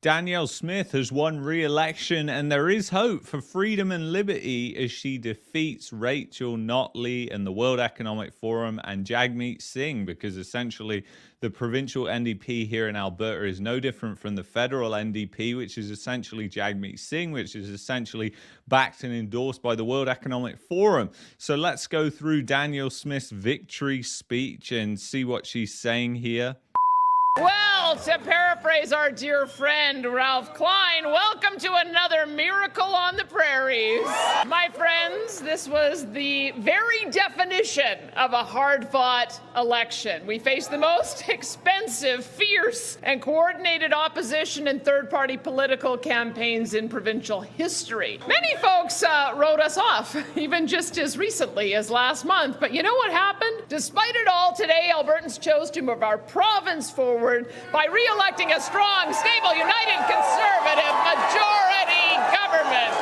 Danielle Smith has won re-election, and there is hope for freedom and liberty as she defeats Rachel Notley and the World Economic Forum and Jagmeet Singh, because essentially the provincial NDP here in Alberta is no different from the federal NDP, which is essentially Jagmeet Singh, which is essentially backed and endorsed by the World Economic Forum. So let's go through Danielle Smith's victory speech and see what she's saying here. Well, to paraphrase our dear friend Ralph Klein, welcome to another miracle on the prairies. My friends, this was the very definition of a hard-fought election. We faced the most expensive, fierce, and coordinated opposition and third-party political campaigns in provincial history. Many folks wrote us off, even just as recently as last month. But you know what happened? Despite it all, today, Albertans chose to move our province forward by re-electing a strong, stable, united, conservative majority government.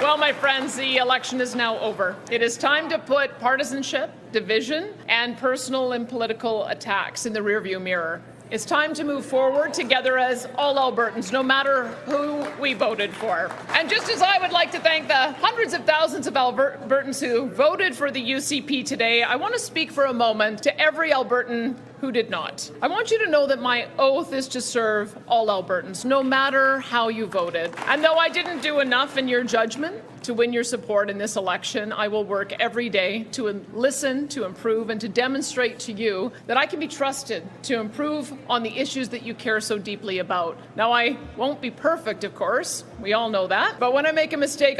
Well, my friends, the election is now over. It is time to put partisanship, division, and personal and political attacks in the rearview mirror. It's time to move forward together as all Albertans, no matter who we voted for. And just as I would like to thank the hundreds of thousands of Albertans who voted for the UCP today, I want to speak for a moment to every Albertan who did not. I want you to know that my oath is to serve all Albertans, no matter how you voted. And though I didn't do enough in your judgment to win your support in this election, I will work every day to listen, to improve, and to demonstrate to you that I can be trusted to improve on the issues that you care so deeply about. Now, I won't be perfect, of course. We all know that. But when I make a mistake,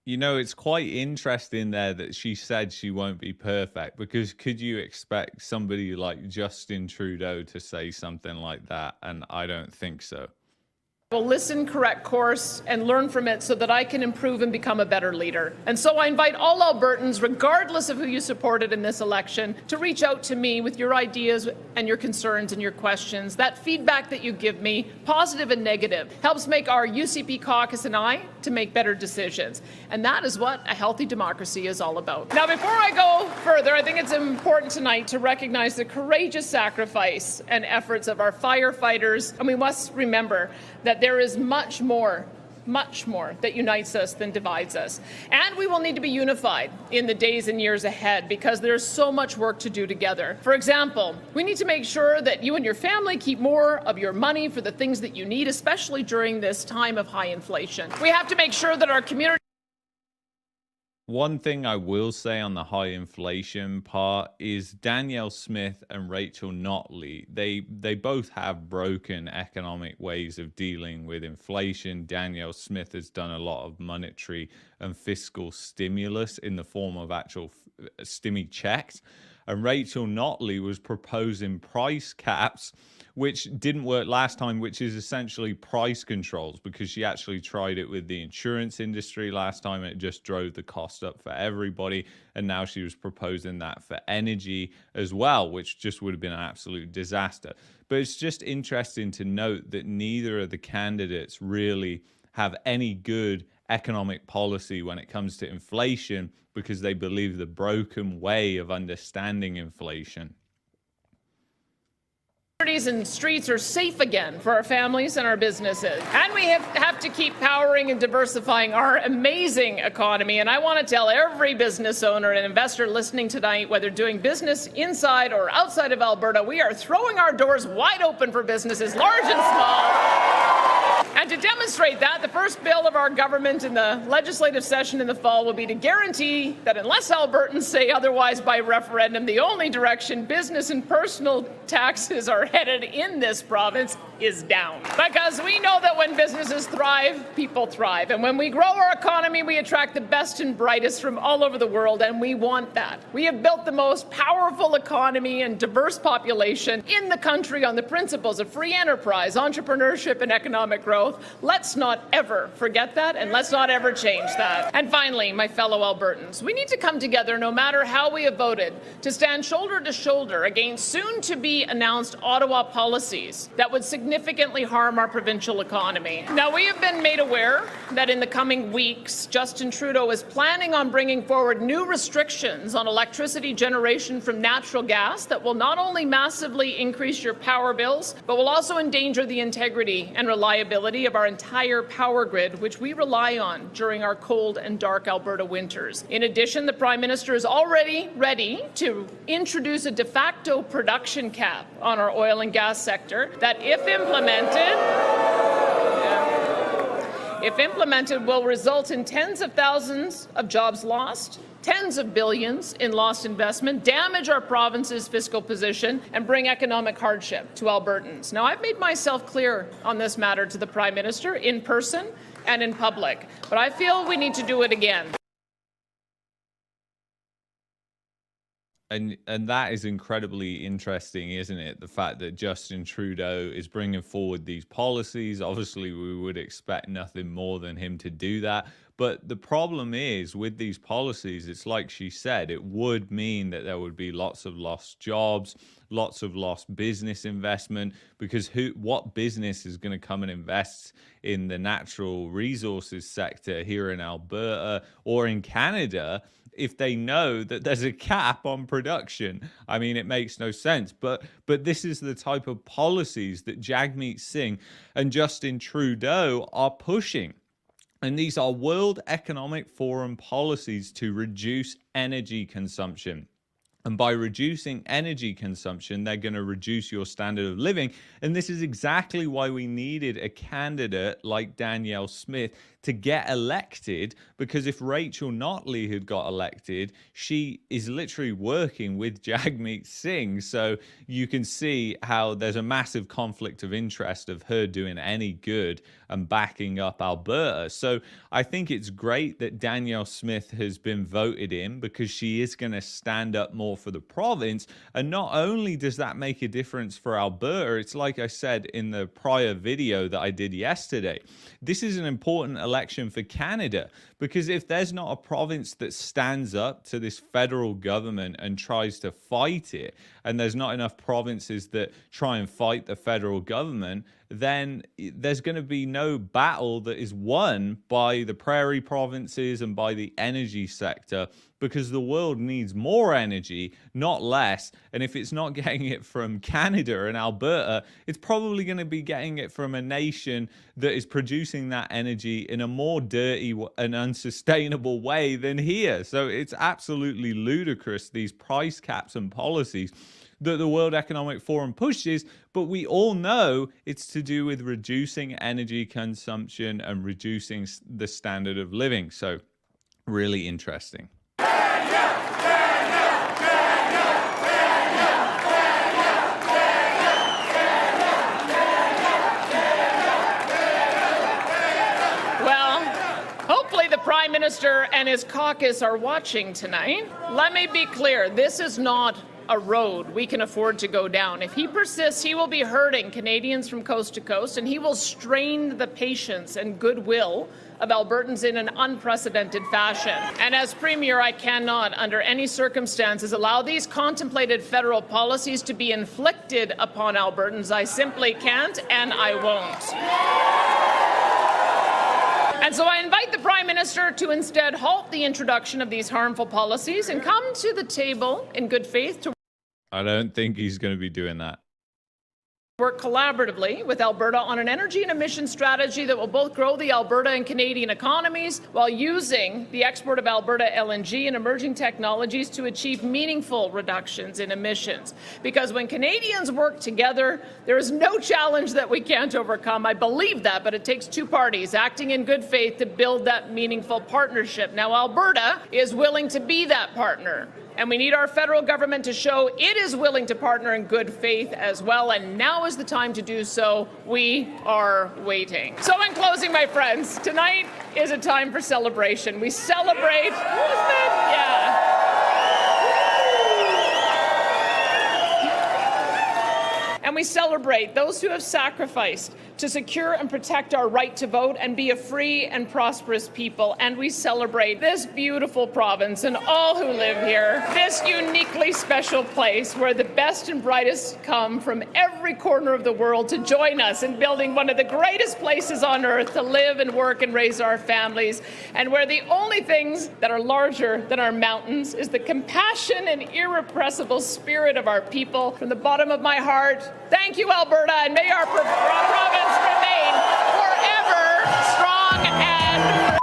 You know, it's quite interesting there that she said she won't be perfect, because could you expect somebody like Justin Trudeau to say something like that? And I don't think so. will listen, correct course, and learn from it so that I can improve and become a better leader. And so I invite all Albertans, regardless of who you supported in this election, to reach out to me with your ideas and your concerns and your questions. That feedback that you give me, positive and negative, helps make our UCP caucus and I to make better decisions. And that is what a healthy democracy is all about. Now, before I go further, I think it's important tonight to recognize the courageous sacrifice and efforts of our firefighters. And we must remember that there is much more that unites us than divides us. And we will need to be unified in the days and years ahead, because there's so much work to do together. For example, we need to make sure that you and your family keep more of your money for the things that you need, especially during this time of high inflation. We have to make sure that our community... One thing I will say on the high inflation part is Danielle Smith and Rachel Notley, they both have broken economic ways of dealing with inflation. Danielle Smith has done a lot of monetary and fiscal stimulus in the form of actual stimmy checks. And Rachel Notley was proposing price caps, which didn't work last time, which is essentially price controls, because she actually tried it with the insurance industry last time. It just drove the cost up for everybody. And now she was proposing that for energy as well, which just would have been an absolute disaster. But it's just interesting to note that neither of the candidates really have any good economic policy when it comes to inflation, because they believe the broken way of understanding inflation. And streets are safe again for our families and our businesses. And we have to keep powering and diversifying our amazing economy. And I want to tell every business owner and investor listening tonight, whether doing business inside or outside of Alberta, we are throwing our doors wide open for businesses, large and small. And to demonstrate that, the first bill of our government in the legislative session in the fall will be to guarantee that unless Albertans say otherwise by referendum, the only direction business and personal taxes are headed in this province is down. Because we know that when businesses thrive, people thrive. And when we grow our economy, we attract the best and brightest from all over the world, and we want that. We have built the most powerful economy and diverse population in the country on the principles of free enterprise, entrepreneurship, and economic growth. growth. Let's not ever forget that, and let's not ever change that. And finally, my fellow Albertans, we need to come together, no matter how we have voted, to stand shoulder to shoulder against soon-to-be announced Ottawa policies that would significantly harm our provincial economy. Now, we have been made aware that in the coming weeks, Justin Trudeau is planning on bringing forward new restrictions on electricity generation from natural gas that will not only massively increase your power bills, but will also endanger the integrity and reliability of our entire power grid, which we rely on during our cold and dark Alberta winters. In addition, the Prime Minister is already ready to introduce a de facto production cap on our oil and gas sector that, if implemented, will result in tens of thousands of jobs lost, tens of billions in lost investment, damage our province's fiscal position, and bring economic hardship to Albertans. Now, I've made myself clear on this matter to the Prime Minister in person and in public, but I feel we need to do it again. And that is incredibly interesting, isn't it? The fact that Justin Trudeau is bringing forward these policies. Obviously, we would expect nothing more than him to do that. But the problem is with these policies, it's like she said, it would mean that there would be lots of lost jobs, lots of lost business investment, because what business is going to come and invest in the natural resources sector here in Alberta or in Canada if they know that there's a cap on production? I mean, it makes no sense. But this is the type of policies that Jagmeet Singh and Justin Trudeau are pushing. And these are World Economic Forum policies to reduce energy consumption. And by reducing energy consumption, they're going to reduce your standard of living. And this is exactly why we needed a candidate like Danielle Smith to get elected, because if Rachel Notley had got elected, she is literally working with Jagmeet Singh. So you can see how there's a massive conflict of interest of her doing any good and backing up Alberta. So I think it's great that Danielle Smith has been voted in, because she is going to stand up more for the province. And not only does that make a difference for Alberta, it's like I said in the prior video that I did yesterday, this is an important election for Canada, because if there's not a province that stands up to this federal government and tries to fight it, and there's not enough provinces that try and fight the federal government, then there's going to be no battle that is won by the prairie provinces and by the energy sector, because the world needs more energy, not less. And if it's not getting it from Canada and Alberta, it's probably going to be getting it from a nation that is producing that energy in a more dirty and unsustainable way than here. So it's absolutely ludicrous, these price caps and policies that the World Economic Forum pushes, but we all know it's to do with reducing energy consumption and reducing the standard of living. So really interesting. Prime Minister and his caucus are watching tonight. Let me be clear, this is not a road we can afford to go down. If he persists, he will be hurting Canadians from coast to coast, and he will strain the patience and goodwill of Albertans in an unprecedented fashion. And as Premier, I cannot, under any circumstances, allow these contemplated federal policies to be inflicted upon Albertans. I simply can't, and I won't. And so I invite the Prime Minister to instead halt the introduction of these harmful policies and come to the table in good faith to I don't think he's going to be doing that. work collaboratively with Alberta on an energy and emission strategy that will both grow the Alberta and Canadian economies while using the export of Alberta LNG and emerging technologies to achieve meaningful reductions in emissions. Because when Canadians work together, there is no challenge that we can't overcome. I believe that, but it takes two parties acting in good faith to build that meaningful partnership. Now, Alberta is willing to be that partner. And we need our federal government to show it is willing to partner in good faith as well. And now is the time to do so. We are waiting. So in closing, my friends, tonight is a time for celebration. We celebrate, And we celebrate those who have sacrificed to secure and protect our right to vote and be a free and prosperous people. And we celebrate this beautiful province and all who live here, this uniquely special place where the best and brightest come from every corner of the world to join us in building one of the greatest places on earth to live and work and raise our families, and where the only things that are larger than our mountains is the compassion and irrepressible spirit of our people. From the bottom of my heart, thank you, Alberta, and may our province remain forever strong and...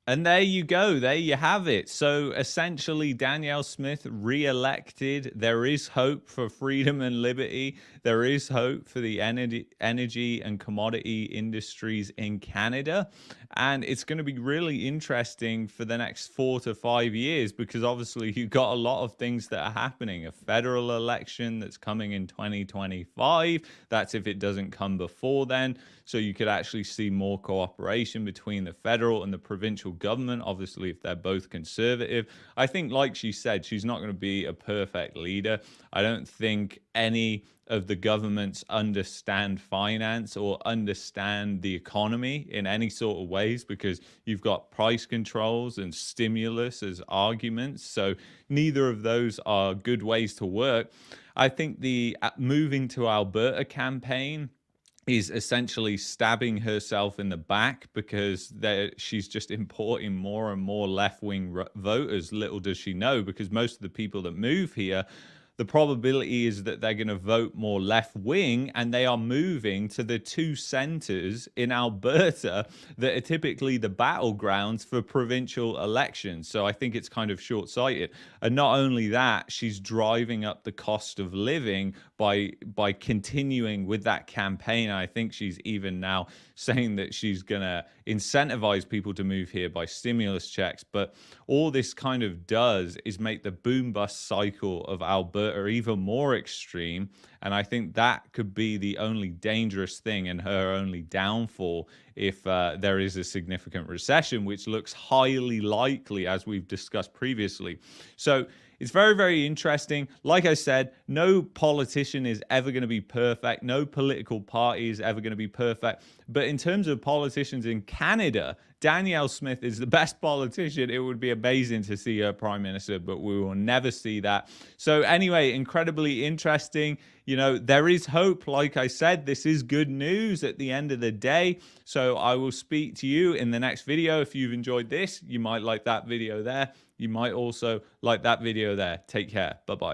And there you go. There you have it. So essentially, Danielle Smith re-elected. There is hope for freedom and liberty. There is hope for the energy and commodity industries in Canada. And it's going to be really interesting for the next 4 to 5 years, because obviously you've got a lot of things that are happening. A federal election that's coming in 2025. That's if it doesn't come before then. So you could actually see more cooperation between the federal and the provincial government, obviously, if they're both conservative. I think, like she said, she's not going to be a perfect leader. I don't think any of the governments understand finance or understand the economy in any sort of ways, because you've got price controls and stimulus as arguments. So neither of those are good ways to work. I think the moving to Alberta campaign is essentially stabbing herself in the back, because she's just importing more and more left-wing voters. Little does she know, because most of the people that move here, the probability is that they're going to vote more left-wing, and they are moving to the 2 centers in Alberta that are typically the battlegrounds for provincial elections. So I think it's kind of short-sighted. And not only that, she's driving up the cost of living by continuing with that campaign. I think she's even now saying that she's going to incentivize people to move here by stimulus checks. But all this kind of does is make the boom-bust cycle of Alberta even more extreme. And I think that could be the only dangerous thing and her only downfall if there is a significant recession, which looks highly likely, as we've discussed previously. So it's very, very interesting. Like I said, no politician is ever going to be perfect. No political party is ever going to be perfect. But in terms of politicians in Canada, Danielle Smith is the best politician. It would be amazing to see her prime minister, but we will never see that. So anyway, incredibly interesting. You know, there is hope. Like I said, this is good news at the end of the day. So I will speak to you in the next video. If you've enjoyed this, you might like that video there. You might also like that video there. Take care. Bye-bye.